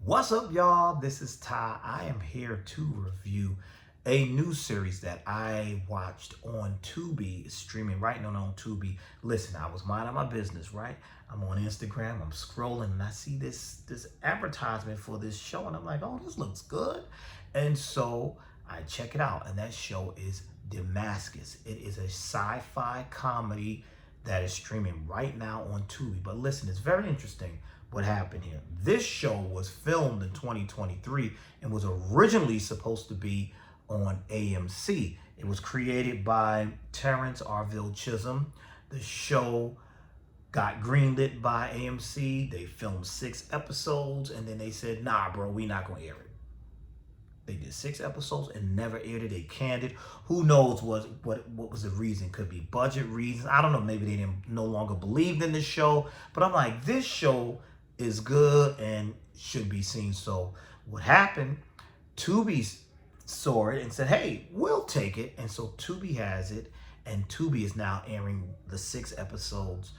What's up, y'all? This is Ty. I am here to review a new series that I watched on Tubi. It's streaming right now on Tubi. Listen, I was minding my business, right? I'm on Instagram, I'm scrolling, and I see this advertisement for this show, and I'm like, oh, this looks good. And so I check it out, and that show is Demascus. It is a sci-fi comedy that is streaming right now on Tubi. But listen, it's very interesting what happened here. This show was filmed in 2023 and was originally supposed to be on AMC. It was created by Terrence Arville Chisholm. The show got greenlit by AMC. They filmed 6 episodes and then they said, nah, bro, we not gonna air it. They did 6 episodes and never aired it. They canned it. Who knows what was the reason? Could be budget reasons. I don't know. Maybe they didn't no longer believed in the show. But I'm like, this show is good and should be seen. So what happened? Tubi saw it and said, hey, we'll take it. And so Tubi has it. And Tubi is now airing the 6 episodes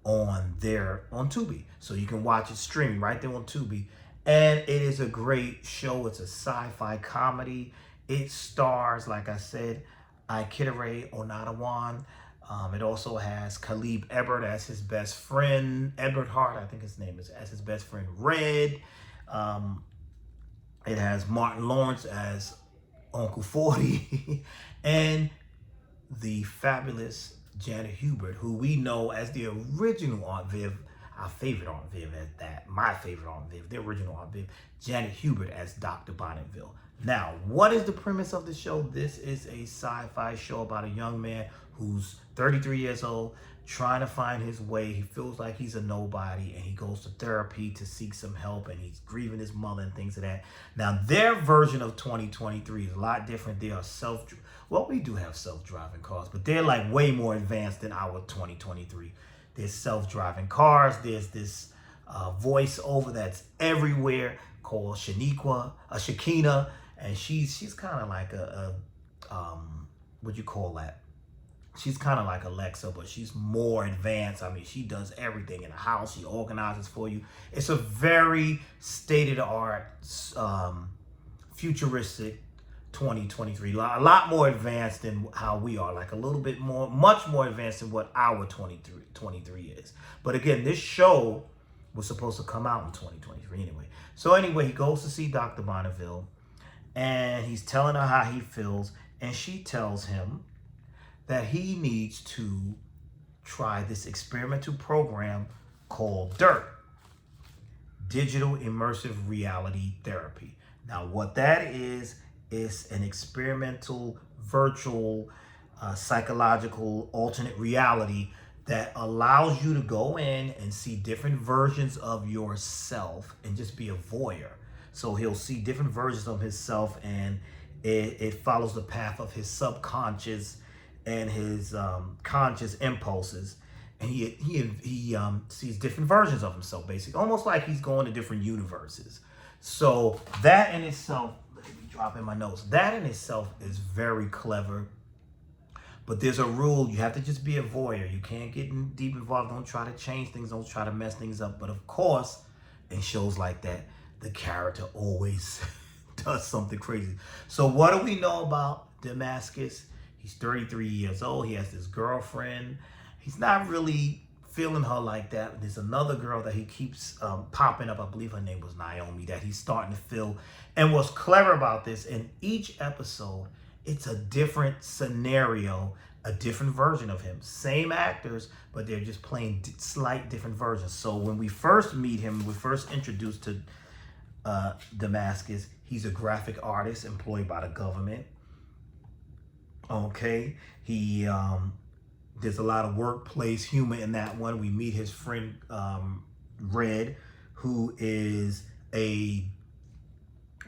on Tubi. So you can watch it streaming right there on Tubi. And it is a great show. It's a sci-fi comedy. It stars, like I said, Ikedere Onadawan. It also has Caleb Ebert as his best friend. Ebert Hart, I think his name is, as his best friend Red. It has Martin Lawrence as Uncle 40. And the fabulous Janet Hubert, who we know as the original Aunt Viv. Our favorite Aunt Viv at that. My favorite Aunt Viv, the original Aunt Viv, Janet Hubert as Dr. Bonneville. Now, what is the premise of the show? This is a sci-fi show about a young man who's 33 years old, trying to find his way. He feels like he's a nobody, and he goes to therapy to seek some help, and he's grieving his mother and things of that. Now, their version of 2023 is a lot different. They are well, we do have self-driving cars, but they're like way more advanced than our 2023. There's self-driving cars. There's this voiceover that's everywhere called Shakina, and she's kind of like what you call that? She's kind of like Alexa, but she's more advanced. I mean, she does everything in the house. She organizes for you. It's a very state-of-the-art, futuristic 2023, a lot more advanced than how we are, like a little bit more, much more advanced than what our 23 is. But again, this show was supposed to come out in 2023 anyway. So anyway, he goes to see Dr. Bonneville, and he's telling her how he feels, and she tells him that he needs to try this experimental program called DIRT, Digital Immersive Reality Therapy. Now, what that is an experimental, virtual, psychological, alternate reality that allows you to go in and see different versions of yourself and just be a voyeur. So he'll see different versions of himself, and it follows the path of his subconscious and his conscious impulses. And he sees different versions of himself, basically, almost like he's going to different universes. So that in itself, let me drop in my notes, that in itself is very clever. But there's a rule. You have to just be a voyeur. You can't get deep involved. Don't try to change things. Don't try to mess things up. But of course, in shows like that, the character always does something crazy. So what do we know about Demascus? He's 33 years old. He has this girlfriend. He's not really feeling her like that. There's another girl that he keeps popping up. I believe her name was Naomi, that he's starting to feel. And what's clever about this, in each episode, it's a different scenario, a different version of him. Same actors, but they're just playing slight different versions. So when we first meet him, we're first introduced to Demascus. He's a graphic artist employed by the government. Okay, there's a lot of workplace humor in that one. We meet his friend Red, who is a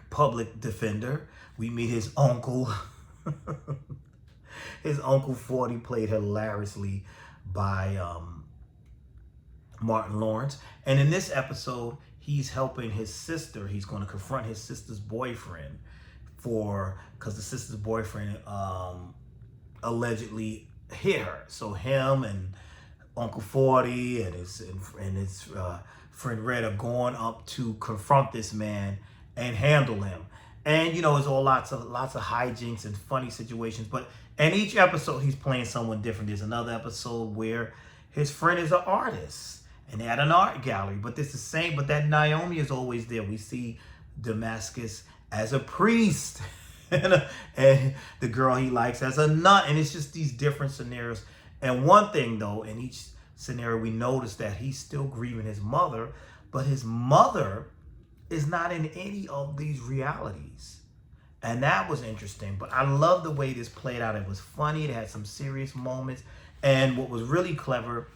public defender. We meet his uncle. His Uncle 40, played hilariously by Martin Lawrence. And in this episode, he's helping his sister. He's going to confront his sister's boyfriend because the sister's boyfriend allegedly hit her. So him and Uncle 40 and his friend Red are going up to confront this man and handle him. And you know, it's all lots of hijinks and funny situations. But in each episode, he's playing someone different. There's another episode where his friend is an artist and they're at an art gallery. But it's the same. But that Naomi is always there. We see Demascus as a priest and the girl he likes as a nut. And it's just these different scenarios. And one thing though, in each scenario, we notice that he's still grieving his mother, but his mother is not in any of these realities. And that was interesting. But I love the way this played out. It was funny. It had some serious moments. And what was really clever,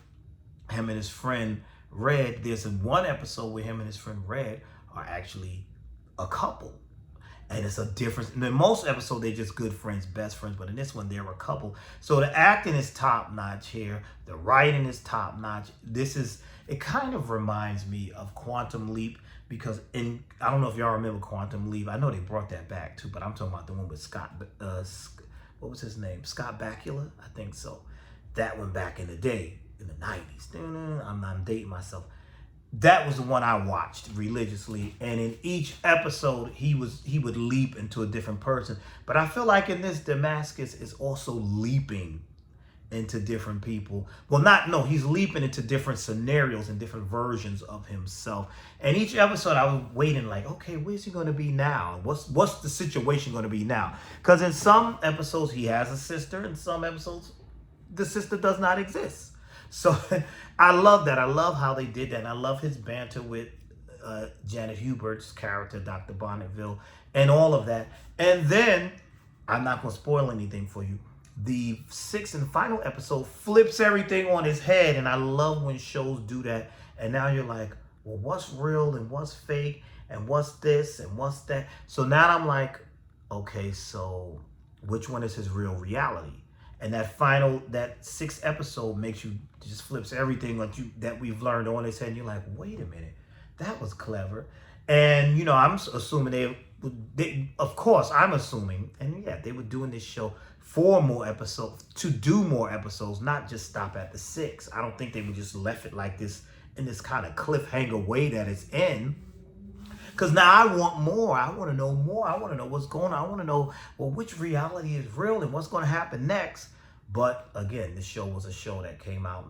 him and his friend Red, there's one episode where him and his friend Red are actually a couple. And it's a difference. In most episodes, they're just good friends, best friends. But in this one, they're a couple. So the acting is top notch here. The writing is top notch. It kind of reminds me of Quantum Leap. Because I don't know if y'all remember Quantum Leap. I know they brought that back too. But I'm talking about the one with Scott, what was his name? Scott Bakula? I think so. That one back in the day, in the 90s. I'm dating myself. That was the one I watched religiously, and in each episode he would leap into a different person. But I feel like in this, Demascus is also leaping into different people. Well, he's leaping into different scenarios and different versions of himself. And each episode I was waiting like, okay, where's he going to be now? What's the situation going to be now? Because in some episodes he has a sister, in some episodes the sister does not exist. So I love that. I love how they did that. And I love his banter with Janet Hubert's character, Dr. Bonneville, and all of that. And then, I'm not going to spoil anything for you, the sixth and final episode flips everything on his head. And I love when shows do that. And now you're like, well, what's real and what's fake? And what's this and what's that? So now I'm like, okay, so which one is his real reality? And that sixth episode makes you, just flips everything that we've learned on his head. And you're like, wait a minute, that was clever. And, you know, I'm assuming of course, I'm assuming, and yeah, they were doing this show for more episodes, to do more episodes, not just stop at the 6. I don't think they would just left it like this, in this kind of cliffhanger way that it's in. Because now I want more. I want to know more. I want to know what's going on. I want to know, well, which reality is real and what's going to happen next. But again, this show was a show that came out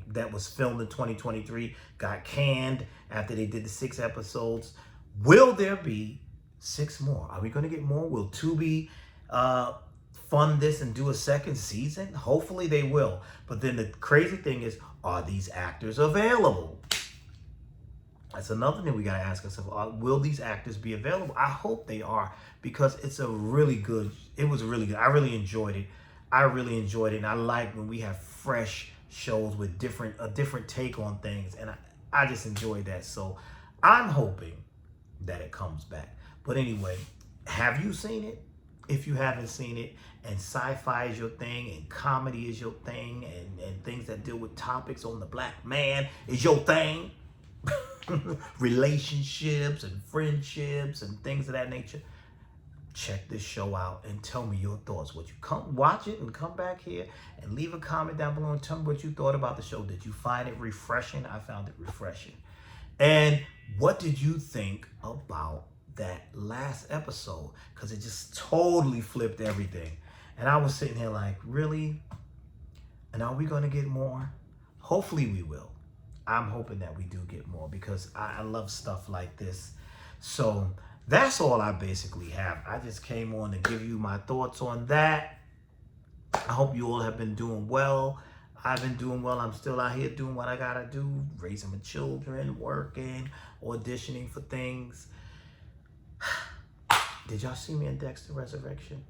that was filmed in 2023, got canned after they did the 6 episodes. Will there be 6 more? Are we going to get more? Will Tubi fund this and do a second season? Hopefully they will. But then the crazy thing is, are these actors available? That's another thing we got to ask ourselves. Will these actors be available? I hope they are, because it was really good. I really enjoyed it. And I like when we have fresh shows with a different take on things. And I just enjoyed that. So I'm hoping that it comes back. But anyway, have you seen it? If you haven't seen it, and sci-fi is your thing, and comedy is your thing, and things that deal with topics on the black man is your thing, relationships and friendships and things of that nature, check this show out and tell me your thoughts. Would you come watch it and come back here and leave a comment down below and tell me what you thought about the show? Did you find it refreshing? I found it refreshing. And what did you think about that last episode? Because it just totally flipped everything. And I was sitting here like, really? And are we going to get more? Hopefully we will. I'm hoping that we do get more, because I love stuff like this. So that's all I basically have. I just came on to give you my thoughts on that. I hope you all have been doing well. I've been doing well. I'm still out here doing what I gotta do, raising my children, working, auditioning for things. Did y'all see me in Dexter Resurrection?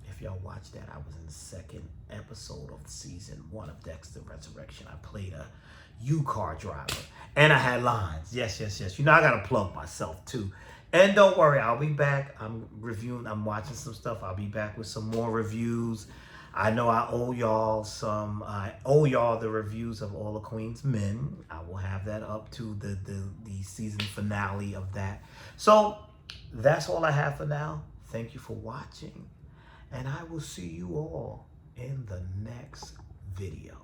If y'all watched that, I was in the 2nd episode of season 1 of Dexter Resurrection. I played a U-car driver, and I had lines. Yes. You know, I gotta plug myself too. And don't worry, I'll be back. I'm watching some stuff. I'll be back with some more reviews. I know I owe y'all the reviews of All the Queen's Men. I will have that up to the season finale of that. So that's all I have for now. Thank you for watching, and I will see you all in the next video.